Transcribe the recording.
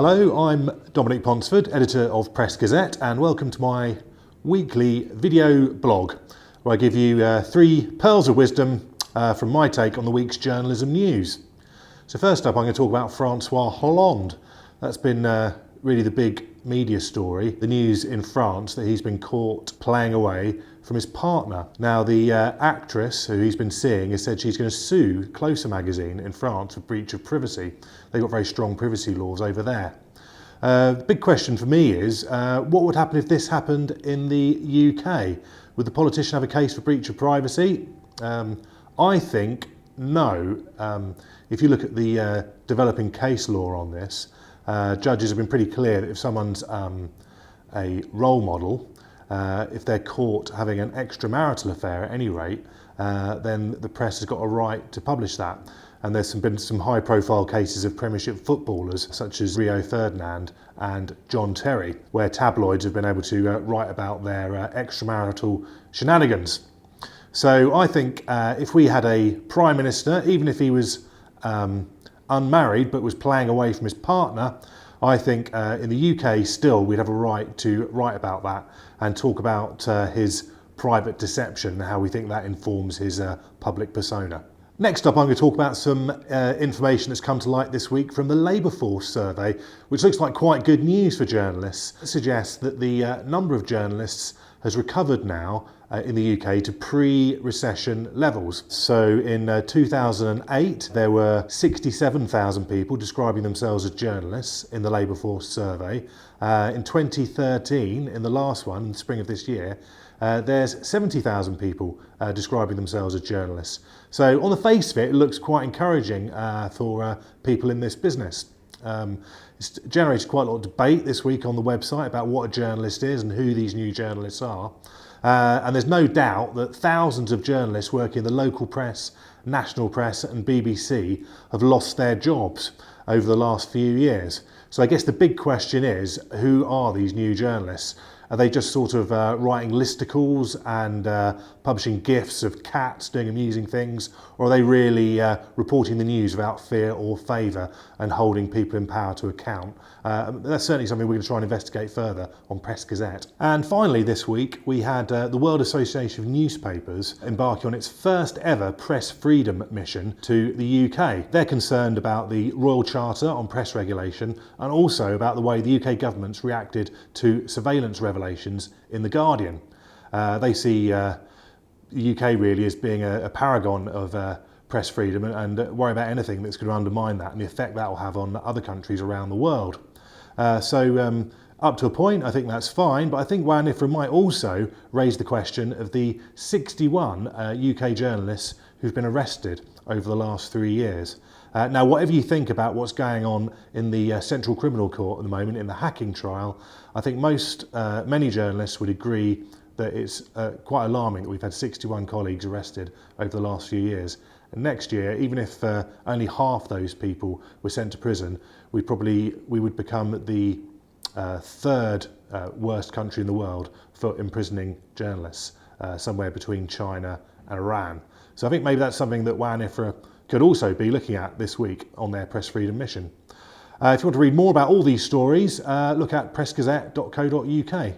Hello, I'm Dominic Ponsford, editor of Press Gazette, and welcome to my weekly video blog, where I give you 3 pearls of wisdom from my take on the week's journalism news. So first up, I'm going to talk about Francois Hollande. That's been really the big media story, the news in France that he's been caught playing away from his partner. Now, the actress who he's been seeing has said she's going to sue Closer magazine in France for breach of privacy. They've got very strong privacy laws over there. The big question for me is, what would happen if this happened in the UK? Would the politician have a case for breach of privacy? I think no. If you look at the developing case law on this, judges have been pretty clear that if someone's a role model, if they're caught having an extramarital affair at any rate, then the press has got a right to publish that. And there's been some high-profile cases of Premiership footballers, such as Rio Ferdinand and John Terry, where tabloids have been able to write about their extramarital shenanigans. So I think if we had a Prime Minister, even if he was unmarried but was playing away from his partner, I think in the UK still we'd have a right to write about that and talk about his private deception and how we think that informs his public persona. Next up, I'm going to talk about some information that's come to light this week from the labour force survey, which looks like quite good news for journalists. It suggests that the number of journalists has recovered now in the UK to pre-recession levels. So in 2008, there were 67,000 people describing themselves as journalists in the labour force survey. In 2013, in the last one, in the spring of this year, there's 70,000 people describing themselves as journalists. So on the face of it, it looks quite encouraging for people in this business. It's generated quite a lot of debate this week on the website about what a journalist is and who these new journalists are. And there's no doubt that thousands of journalists working in the local press, national press and BBC have lost their jobs over the last few years. So I guess the big question is, who are these new journalists? Are they just sort of writing listicles and publishing GIFs of cats doing amusing things? Or are they really reporting the news without fear or favour and holding people in power to account? That's certainly something we're going to try and investigate further on Press Gazette. And finally this week we had the World Association of Newspapers embarking on its first ever press freedom mission to the UK. They're concerned about the Royal Charter on press regulation and also about the way the UK government's reacted to surveillance revelations in The Guardian. They see the UK really as being a paragon of press freedom and worry about anything that's going to undermine that and the effect that will have on other countries around the world. So up to a point, I think that's fine, but I think WANIFRA might also raise the question of the 61 UK journalists who've been arrested over the last 3 years. Now, whatever you think about what's going on in the Central Criminal Court at the moment in the hacking trial, I think many journalists would agree that it's quite alarming that we've had 61 colleagues arrested over the last few years. And next year, even if only half those people were sent to prison, we would become the third worst country in the world for imprisoning journalists, somewhere between China and Iran. So I think maybe that's something that WANIFRA could also be looking at this week on their press freedom mission. If you want to read more about all these stories, look at pressgazette.co.uk.